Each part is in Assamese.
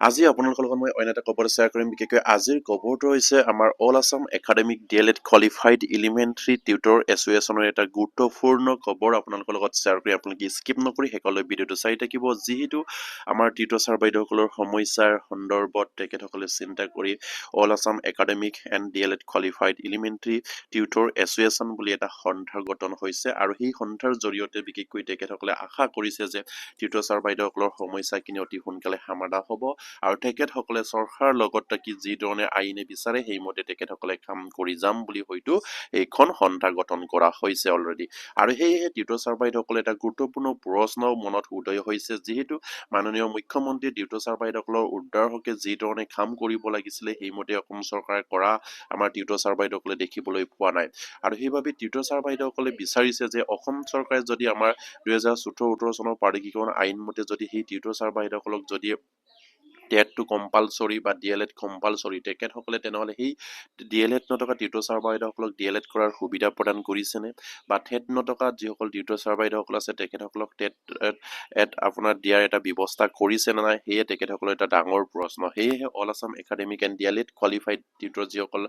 আজি আপোনালোকৰ লগত মই অন্য এটা খবৰ শ্বেয়াৰ কৰিম। বিশেষকৈ আজিৰ খবৰটো হৈছে আমাৰ all Assam academic DLED qualified elementary tutor এছ'চিয়েশ্যনৰ এটা গুৰুত্বপূৰ্ণ খবৰ আপোনালোকৰ লগত শ্বেয়াৰ কৰি আপোনালোকে স্কিপ নকৰি শেষলৈ ভিডিঅ'টো চাই থাকিব। যিহেতু আমাৰ টিউটৰ ছাৰ বাইদেউসকলৰ সমস্যাৰ সন্দৰ্ভত তেখেতসকলে চিন্তা কৰি all Assam academic and DLED qualified elementary tutor association বুলি এটা সন্থাৰ গঠন হৈছে আৰু সেই সন্থাৰ জৰিয়তে বিশেষকৈ তেখেতসকলে আশা কৰিছে যে টিউটৰ ছাৰ বাইদেউসকলৰ সমস্যাখিনি অতি সোনকালে সমাধান হ'ব আৰু তেখেতসকলে চৰকাৰৰ লগত থাকি যি ধৰণে আইনে বিচাৰে সেইমতে তেখেতসকলে কাম কৰি যাম বুলি হয়তো এইখন সন্থা গঠন কৰা হৈছে অলৰেডি। আৰু সেয়েহে টিউটৰ ছাৰ বাইদেউসকলে এটা গুৰুত্বপূৰ্ণ প্ৰশ্নও মনত উদয় হৈছে, যিহেতু মাননীয় মুখ্যমন্ত্ৰী টিউটৰ ছাৰ বাইদেউসকলৰ উদ্ধাৰ হকে যি ধৰণে কাম কৰিব লাগিছিলে সেইমতে অসম চৰকাৰে কৰা আমাৰ টিউটৰ ছাৰ বাইদেউসকলে দেখিবলৈ পোৱা নাই। আৰু সেইবাবে টিউটৰ ছাৰ বাইদেউসকলে বিচাৰিছে যে অসম চৰকাৰে যদি আমাৰ 2014-18 চনৰ প্ৰাদেশিকৰণ আইন মতে যদি সেই টিউটৰ ছাৰ বাইদেউসকলক যদি টেটটো কম্পালচৰি বা DLED কম্পালচৰি তেখেতসকলে তেনেহ'লে সেই DLED নথকা টিউটৰ ছাৰ বাইদেউসকলক DLED কৰাৰ সুবিধা প্ৰদান কৰিছেনে, বা টেট নথকা যিসকল টিউটৰ ছাৰ বাইদেউসকল আছে তেখেতসকলক টেট আপোনাৰ দিয়াৰ এটা ব্যৱস্থা কৰিছে নে নাই, সেয়ে তেখেতসকলৰ এটা ডাঙৰ প্ৰশ্ন। সেয়েহে all Assam academic and DLED qualified tutor যিসকল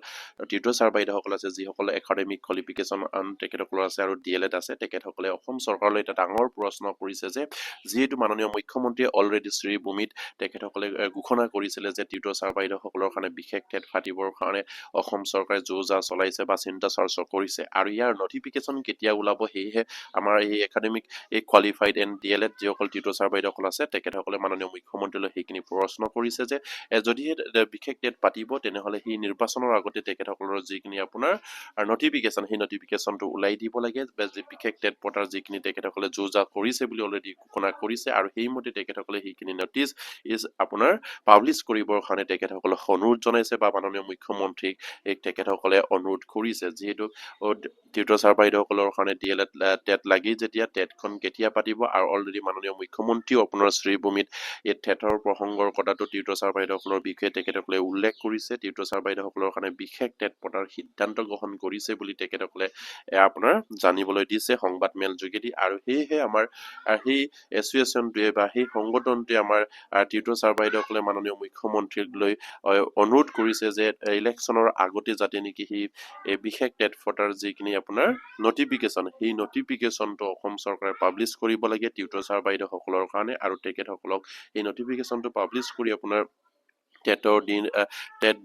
টিউটৰ ছাৰ বাইদেউসকল আছে, যিসকল একাডেমিক কোৱালিফিকেশ্যন তেখেতসকলৰ আছে আৰু DLED আছে, তেখেতসকলে অসম চৰকাৰলৈ এটা ডাঙৰ প্ৰশ্ন কৰিছে যে যিহেতু মাননীয় মুখ্যমন্ত্ৰীয়ে অলৰেডি শ্ৰীভূমিত তেখেতসকলে ঘোষণা কৰিছিলে যে টিউটৰ ছাৰ বাইদেউসকলৰ কাৰণে বিশেষ টেট ফাটিবৰ কাৰণে অসম চৰকাৰে যোজা চলাইছে বা চিন্তা চৰ্চা কৰিছে আৰু ইয়াৰ নটিফিকেশ্যন কেতিয়া ওলাব, সেয়েহে আমাৰ এই একাডেমিক এই কোৱালিফাইড এণ্ড DLED যিসকল টিউটৰ ছাৰ বাইদেউসকল আছে তেখেতসকলে মাননীয় মুখ্যমন্ত্ৰীলৈ সেইখিনি প্ৰশ্ন কৰিছে যে যদিহে বিশেষ টেট পাতিব তেনেহ'লে সেই নিৰ্বাচনৰ আগতে তেখেতসকলৰ যিখিনি আপোনাৰ নটিফিকেশ্যন সেই নটিফিকেশ্যনটো ওলাই দিব লাগে, বিশেষ টেট পতাৰ যিখিনি তেখেতসকলে যোজা কৰিছে বুলি অলৰেডি ঘোষণা কৰিছে আৰু সেইমতে তেখেতসকলে সেইখিনি নটিচ আপোনাৰ পাব্লিছ কৰিবৰ কাৰণে তেখেতসকলক অনুৰোধ জনাইছে বা মাননীয় মুখ্যমন্ত্ৰীক তেখেতসকলে অনুৰোধ কৰিছে। যিহেতু টিউটৰ ছাৰ বাইদেউসকলৰ কাৰণে DLED টেট লাগি যেতিয়া টেটখন কেতিয়া পাতিব, আৰু অলৰেডি মাননীয় মুখ্যমন্ত্ৰীও আপোনাৰ শ্ৰীভূমিত এই টেটৰ প্ৰসংগৰ কথাটো টিউটৰ ছাৰ বাইদেউসকলৰ বিষয়ে তেখেতসকলে উল্লেখ কৰিছে। টিউটৰ ছাৰ বাইদেউসকলৰ কাৰণে বিশেষ টেট পতাৰ সিদ্ধান্ত গ্ৰহণ কৰিছে বুলি তেখেতসকলে আপোনাৰ জানিবলৈ দিছে সংবাদ মেল যোগেদি। আৰু সেয়েহে আমাৰ সেই এছ'চিয়েশ্যনটোৱে বা সেই সংগঠনটোৱে আমাৰ টিউটৰ ছাৰ বাইদেউসকলে মাননীয় মুখ্যমন্ত্ৰীক লৈ অনুৰোধ কৰিছে যে ইলেকশ্যনৰ আগতে যাতে নেকি সেই বিশেষ টেট ফটাৰ যিখিনি আপোনাৰ নটিফিকেশ্যন সেই নটিফিকেশ্যনটো অসম চৰকাৰে পাব্লিছ কৰিব লাগে টিউটৰ ছাৰ বাইদেউসকলৰ কাৰণে, আৰু তেখেতসকলক এই নটিফিকেশ্যনটো পাব্লিছ কৰি আপোনাৰ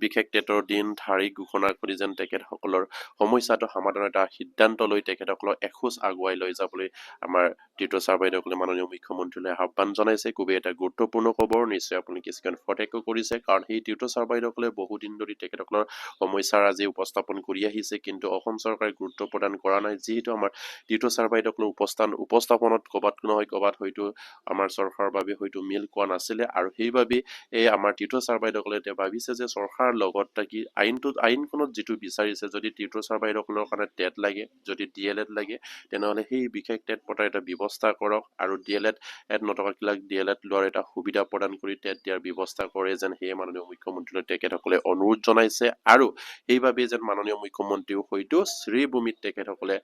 বিশেষ টেটৰ দিন তাৰিখ ঘোষণা কৰি যেন তেখেতসকলৰ সমস্যাটো সমাধানৰ এটা সিদ্ধান্ত লৈ তেখেতসকলক এখোজ আগুৱাই লৈ যাবলৈ আমাৰ টিউটৰ ছাৰ বাইদেউসকলে মাননীয় মুখ্যমন্ত্ৰীলৈ আহ্বান জনাইছে। খুবেই এটা গুৰুত্বপূৰ্ণ খবৰ, নিশ্চয় আপোনালোকে স্ক্ৰীন প্ৰত্যক্ষ কৰিছে, কাৰণ সেই টিউটৰ ছাৰ বাইদেউসকলে বহুদিন ধৰি তেখেতসকলৰ সমস্যাৰ আজি উপস্থাপন কৰি আহিছে, কিন্তু অসম চৰকাৰে গুৰুত্ব প্ৰদান কৰা নাই। যিহেতু আমাৰ টিউটৰ ছাৰ বাইদেউসকলৰ উপস্থাপনত ক'ৰবাত নহয় ক'ৰবাত হয়তো আমাৰ চৰকাৰৰ বাবে হয়তো মিল কোৱা নাছিলে, আৰু সেইবাবে এই আমাৰ টিউটৰ ছাৰ বাইদেউসকলে এতিয়া ভাবিছে যে চৰকাৰৰ লগত থাকি আইনখনত যিটো বিচাৰিছে, যদি টিউটৰ ছাৰ বাইদেউসকলৰ কাৰণে টেট লাগে, যদি DLED লাগে, তেনেহ'লে সেই বিশেষ টেট পতাৰ এটা ব্যৱস্থা কৰক, আৰু DLED নথকাবিলাক DLED লোৱাৰ এটা সুবিধা প্ৰদান কৰি টেট দিয়াৰ ব্যৱস্থা কৰে যেন সেয়ে মাননীয় মুখ্যমন্ত্ৰীলৈ তেখেতসকলে অনুৰোধ জনাইছে। আৰু সেইবাবে যেন মাননীয় মুখ্যমন্ত্ৰীও হয়তো শ্ৰীভূমিত তেখেতসকলে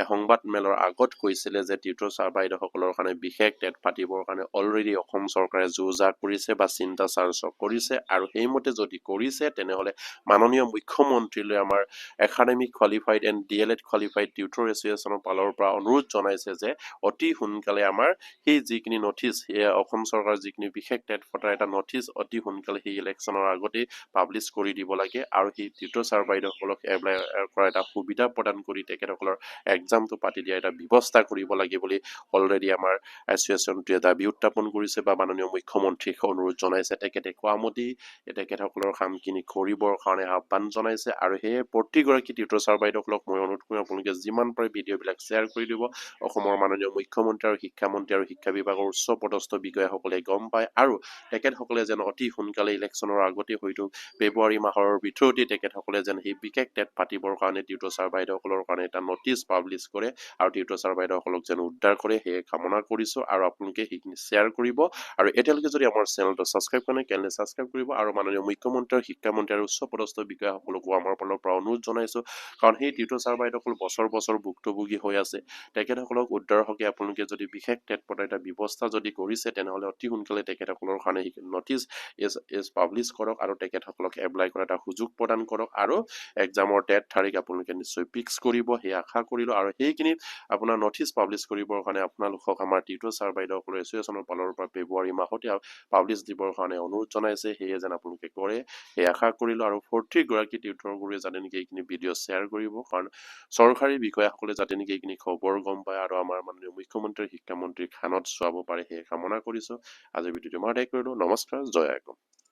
সংবাদ মেলৰ আগত কৈছিলে যে টিউটৰ ছাৰ বাইদেউসকলৰ কাৰণে বিশেষ টেট পাতিবৰ কাৰণে অলৰেডি অসম চৰকাৰে যোজা কৰিছে বা চিন্তা চৰ্চা কৰিছে, আৰু সেইমতে যদি কৰিছে তেনেহ'লে মাননীয় মুখ্যমন্ত্ৰীলৈ আমাৰ academic qualified and DLED qualified tutor এছ'চিয়েশ্যনৰ ফালৰ পৰা অনুৰোধ জনাইছে যে অতি সোনকালে আমাৰ সেই যিখিনি নথিচ অসম চৰকাৰৰ যিখিনি বিশেষ টেট ফটাৰ এটা নথিচ অতি সোনকালে সেই ইলেকশ্যনৰ আগতেই পাব্লিছ কৰি দিব লাগে, আৰু সেই টিউটৰ ছাৰ বাইদেউসকলক এপ্লাই কৰা এটা সুবিধা প্ৰদান কৰি তেখেতসকলৰ এক্সামটো পাতি দিয়া এটা ব্যৱস্থা কৰিব লাগে বুলি অলৰেডি আমাৰ এছ'চিয়েশ্যনটোৱে দাবী উত্থাপন কৰিছে বা মাননীয় মুখ্যমন্ত্ৰীক অনুৰোধ জনাইছে। তেখেতে কোৱা মতেই তেখেতসকলৰ কামখিনি কৰিবৰ কাৰণে আহ্বান জনাইছে, আৰু সেয়ে প্ৰতিগৰাকী টিউটৰ ছাৰ বাইদেউসকলক মই অনুৰোধ কৰিম আপোনালোকে যিমান পাৰে ভিডিঅ'বিলাক শ্বেয়াৰ কৰি দিব। অসমৰ মাননীয় মুখ্যমন্ত্ৰী আৰু শিক্ষামন্ত্ৰী আৰু শিক্ষা বিভাগৰ উচ্চ পদস্থ বিষয়াসকলে গম পায়, আৰু তেখেতসকলে যেন অতি সোনকালে ইলেকশ্যনৰ আগতে হয়তো ফেব্ৰুৱাৰী মাহৰ ভিতৰতে তেখেতসকলে যেন সেই বিশেষ টেট পাতিবৰ কাৰণে টিউটৰ ছাৰ বাইদেউসকলৰ কাৰণে এটা নটিচ পাব্লিছ কৰে আৰু টিউটৰ ছাৰ বাইদেউসকলক যেন উদ্ধাৰ কৰে, সেয়ে কামনা কৰিছোঁ। আৰু আপোনালোকে সেইখিনি শ্বেয়াৰ কৰিব, আৰু এতিয়ালৈকে যদি আমাৰ চেনেলটো ছাবস্ক্ৰাইব কৰা নাই, চেনেলটো ছাবস্ক্ৰাইব কৰিব, কৰিব আৰু মাননীয় মুখ্যমন্ত্ৰী শিক্ষামন্ত্ৰী আৰু উচ্চপদস্থ বিষয়াসকলকো আমাৰ ফালৰ পৰা অনুৰোধ জনাইছো কাৰণ সেই টিউটৰ ছাৰ বাইদেউসকল বছৰ ভুক্তভোগী হৈ আছে তেখেতসকলক উদ্ধাৰৰ হকে আপোনালোকে যদি বিশেষ তৎপৰতা এটা ব্যৱস্থা যদি কৰিছে তেনেহলে অতি সোনকালে তেখেতসকলৰ কাৰণে নটিচ এজ পাব্লিছ কৰক আৰু তেখেতসকলক এপ্লাই কৰা এটা সুযোগ প্ৰদান কৰক আৰু এক্সামৰ ডেট তাৰিখ আপোনালোকে নিশ্চয় ফিক্স কৰিব সেই আশা কৰিলো আৰু সেইখিনি আপোনাৰ নটিচ পাব্লিছ কৰিবৰ কাৰণে আপোনালোকক আমাৰ টিউটৰ ছাৰ বাইদেউসকলৰ এছ'চিয়েশ্যনৰ ফালৰ পৰা ফেব্ৰুৱাৰী মাহতে পাব্লিছ দিবৰ কাৰণে অনুৰোধ জনাইছে সেয়ে যেন আপোনালোকে কৰে সেই আশা কৰিলো আৰু প্ৰত্যেকগৰাকী টিউটৰ গুৰুৱে যাতে নেকি এইখিনি ভিডিঅ' শ্বেয়াৰ কৰিব কাৰণ চৰকাৰী বিষয়াসকলে যাতে নেকি এইখিনি খবৰ গম পায় আৰু আমাৰ মাননীয় মুখ্যমন্ত্ৰী শিক্ষামন্ত্ৰীৰ খানত চোৱাব পাৰে সেই কামনা কৰিছো আজিৰ ভিডিঅ'টো মই কৰিলো নমস্কাৰ জয় আইকম